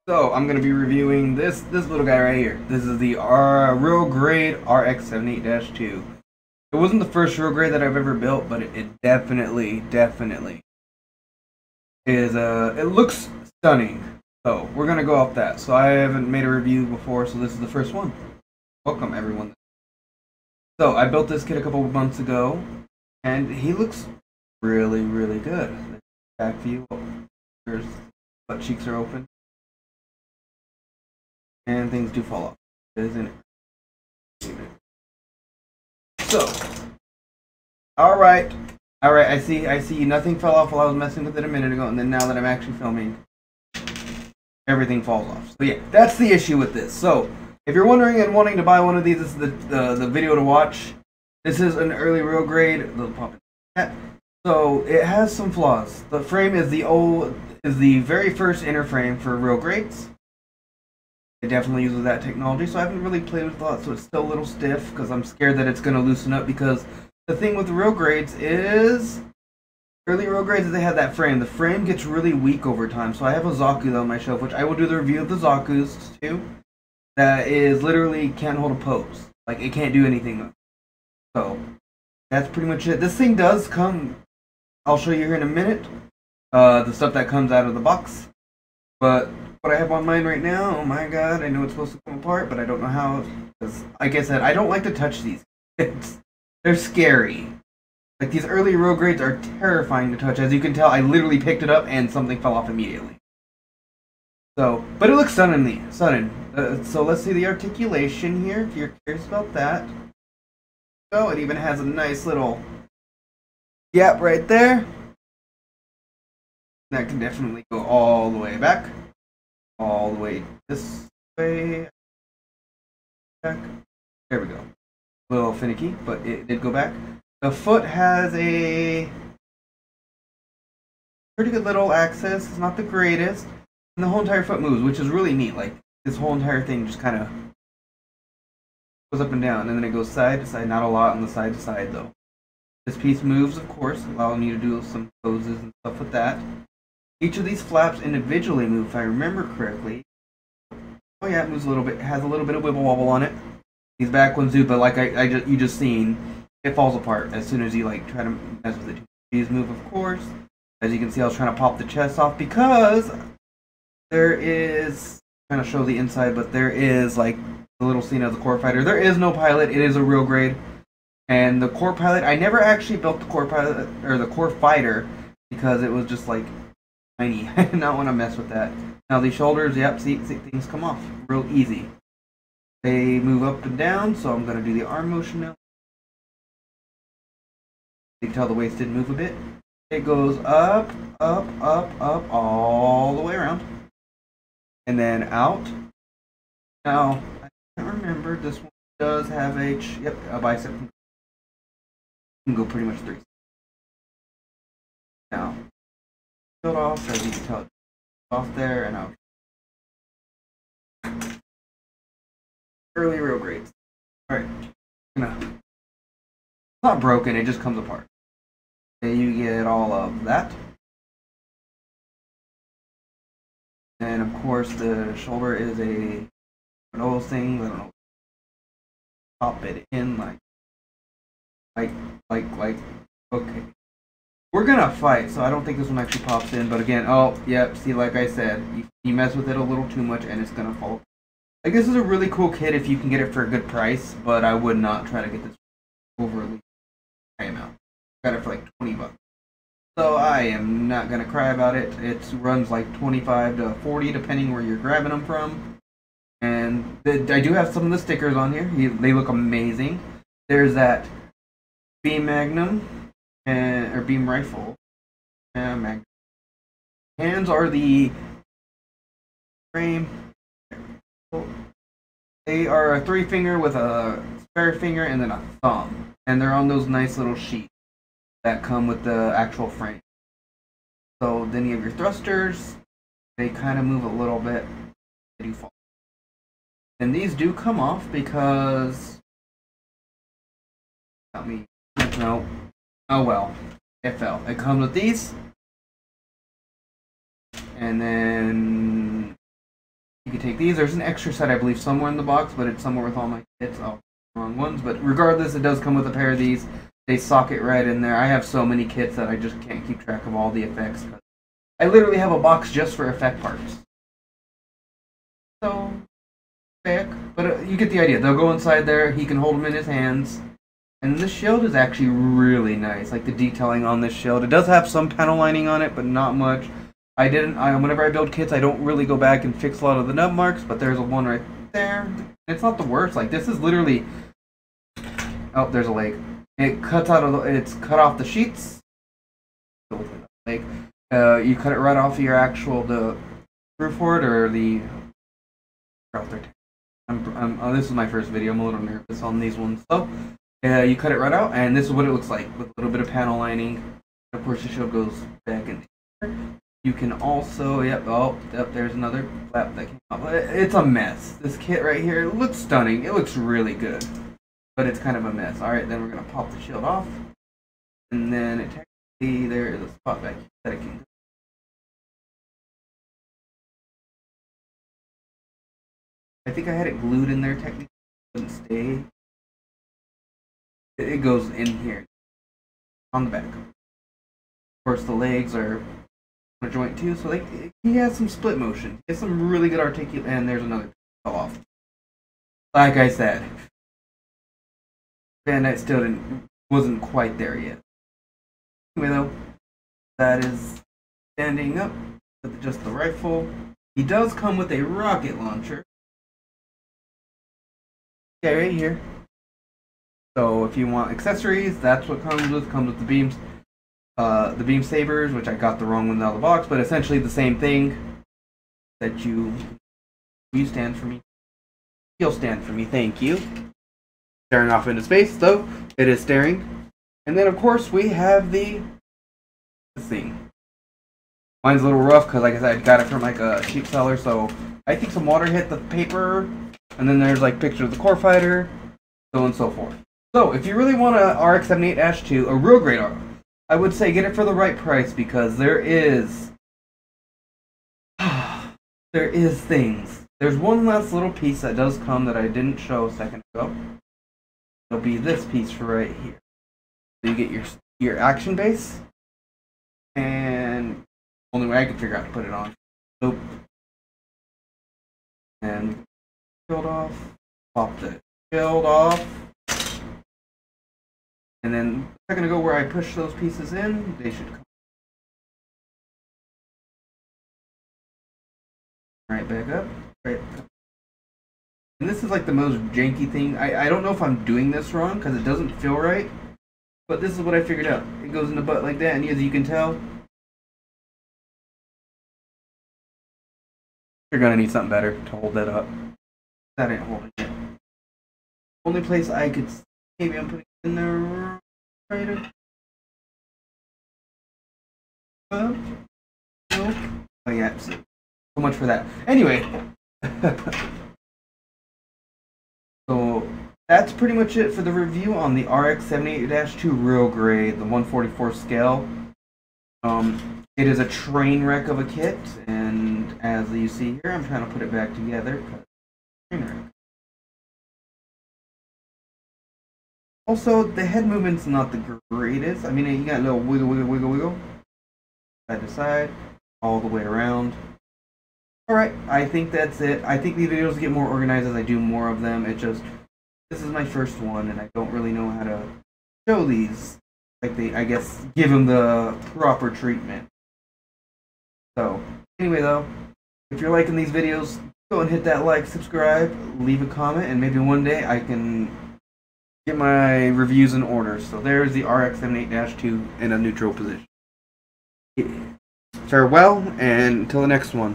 So I'm gonna be reviewing this little guy right here. This is the Real Grade RX78-2. It wasn't the first Real Grade that I've ever built, but it definitely is. It looks stunning. So we're gonna go off that. So I haven't made a review before, so this is the first one. Welcome everyone. So I built this kit a couple of months ago, and he looks really good. Back view. There's butt cheeks are open. And things do fall off, isn't it? So, all right. I see. Nothing fell off while I was messing with it a minute ago, and then now that I'm actually filming, everything falls off. So yeah, that's the issue with this. So, if you're wondering and wanting to buy one of these, this is the video to watch. This is an early Real Grade. Little pop. So it has some flaws. The frame is the very first inner frame for Real Grades. It definitely uses that technology, so I haven't really played with it a lot, so it's still a little stiff because I'm scared that it's going to loosen up, because the thing with the Real Grades is, early Real Grades, is they had that frame. The frame gets really weak over time, so I have a Zaku on my shelf, which I will do the review of the Zakus too, that is literally can't hold a pose. Like, it can't do anything. So, that's pretty much it. This thing does come, I'll show you here in a minute, the stuff that comes out of the box, but what I have on mine right now, oh my god, I know it's supposed to come apart, but I don't know how, because, like I said, I don't like to touch these. They're scary. Like, these early Real Grades are terrifying to touch. As you can tell, I literally picked it up and something fell off immediately. So, but it looks stunning. So let's see the articulation here, if you're curious about that. Oh, it even has a nice little gap right there. That can definitely go all the way back. All the way this way. Back. There we go. A little finicky, but it did go back. The foot has a pretty good little access. It's not the greatest. And the whole entire foot moves, which is really neat. Like, this whole entire thing just kind of goes up and down, and then it goes side to side. Not a lot on the side to side, though. This piece moves, of course, allowing you to do some poses and stuff with that. Each of these flaps individually move, if I remember correctly. Oh yeah, it moves a little bit. It has a little bit of wibble wobble on it. These back ones do, but like you just seen, it falls apart as soon as you like try to mess with it. These move, of course. As you can see, I was trying to pop the chest off because there is, trying to show the inside, but there is like the little scene of the core fighter. There is no pilot. It is a Real Grade, and the core pilot. I never actually built the core pilot or the core fighter because it was just like tiny. I did not want to mess with that. Now these shoulders, yep, see things come off real easy. They move up and down, so I'm going to do the arm motion now. You can tell the waist did move a bit. It goes up, all the way around. And then out. Now, I can't remember, this one does have a bicep. You can go pretty much 3. Now, it off, as you can tell, off there and out. Early Real Grades. Alright. It's not broken, it just comes apart. Okay, you get all of that. And of course the shoulder is one of those things, I don't know. Pop it in like okay. We're gonna fight, so I don't think this one actually pops in, but again, oh, yep, see, like I said, you mess with it a little too much and it's gonna fall. Like, this is a really cool kit if you can get it for a good price, but I would not try to get this overly high amount. Got it for like 20 bucks. So I am not gonna cry about it. It runs like 25 to 40 depending where you're grabbing them from. And I do have some of the stickers on here. They look amazing. There's that beam magnum. Or beam rifle. Magnum. Hands are the frame. They are a 3-finger with a spare finger and then a thumb. And they're on those nice little sheets that come with the actual frame. So then you have your thrusters. They kind of move a little bit. They do fall. And these do come off because... No. Oh well. It fell. It comes with these. And then you could take these. There's an extra set, I believe, somewhere in the box, but it's somewhere with all my kits. Oh, wrong ones. But regardless, it does come with a pair of these. They socket right in there. I have so many kits that I just can't keep track of all the effects. I literally have a box just for effect parts. So, back. But you get the idea. They'll go inside there. He can hold them in his hands. And this shield is actually really nice. Like the detailing on this shield. It does have some panel lining on it, but not much. Whenever I build kits, I don't really go back and fix a lot of the nub marks, but there's one right there. It's not the worst. Like, this is literally... Oh, there's a leg. It cuts out it's cut off the sheets. Like, you cut it right off of your actual the roof board or the. This is my first video. I'm a little nervous on these ones. So, you cut it right out, and this is what it looks like with a little bit of panel lining. Of course, the shield goes back in here. You can also, there's another flap that came off. It's a mess. This kit right here, it looks stunning. It looks really good. But it's kind of a mess. Alright, then we're going to pop the shield off. And then it technically, there is a spot back here that it can go. I think I had it glued in there technically. It doesn't stay. It goes in here. On the back. Of course, the legs are on a joint too, so like he has some split motion. He has some really good articulation. And there's another fell off. Like I said. And I still wasn't quite there yet. Anyway, though, that is standing up with just the rifle. He does come with a rocket launcher. Yeah, right here. So if you want accessories, that's what comes with. Comes with the beams, the beam sabers, which I got the wrong one out of the box, but essentially the same thing. That you stand for me. You'll stand for me. Thank you. Staring off into space, though it is staring. And then, of course, we have this thing. Mine's a little rough because, like I said, I got it from like a cheap seller, so I think some water hit the paper. And then there's like pictures of the core fighter, so on and so forth. So, if you really want a RX78-2, a real grade RX, I would say get it for the right price because there is things. There's one last little piece that does come that I didn't show a second ago. It'll be this piece right here. So you get your action base, and only way I can figure out to put it on. Nope. And shield off. Pop the shield off. And then a second ago where I pushed those pieces in, they should come right back up. Right. And this is like the most janky thing. I don't know if I'm doing this wrong because it doesn't feel right. But this is what I figured out. It goes in the butt like that, and as you can tell, you're going to need something better to hold that up. That ain't holding it. Only place I could maybe I'm putting it in there right. Nope. Oh yeah, so much for that. Anyway. So that's pretty much it for the review on the RX78-2 Real Grade, the 144 scale. It is a train wreck of a kit, and as you see here, I'm trying to put it back together. Train wreck. Also, the head movement's not the greatest. I mean, you got a little wiggle, side to side, all the way around. Alright, I think that's it. I think these videos get more organized as I do more of them. This is my first one, and I don't really know how to show these. Like, I guess, give them the proper treatment. So, anyway though, if you're liking these videos, go and hit that like, subscribe, leave a comment, and maybe one day I can get my reviews in order. So there's the RX78-2 in a neutral position. Farewell, and until the next one.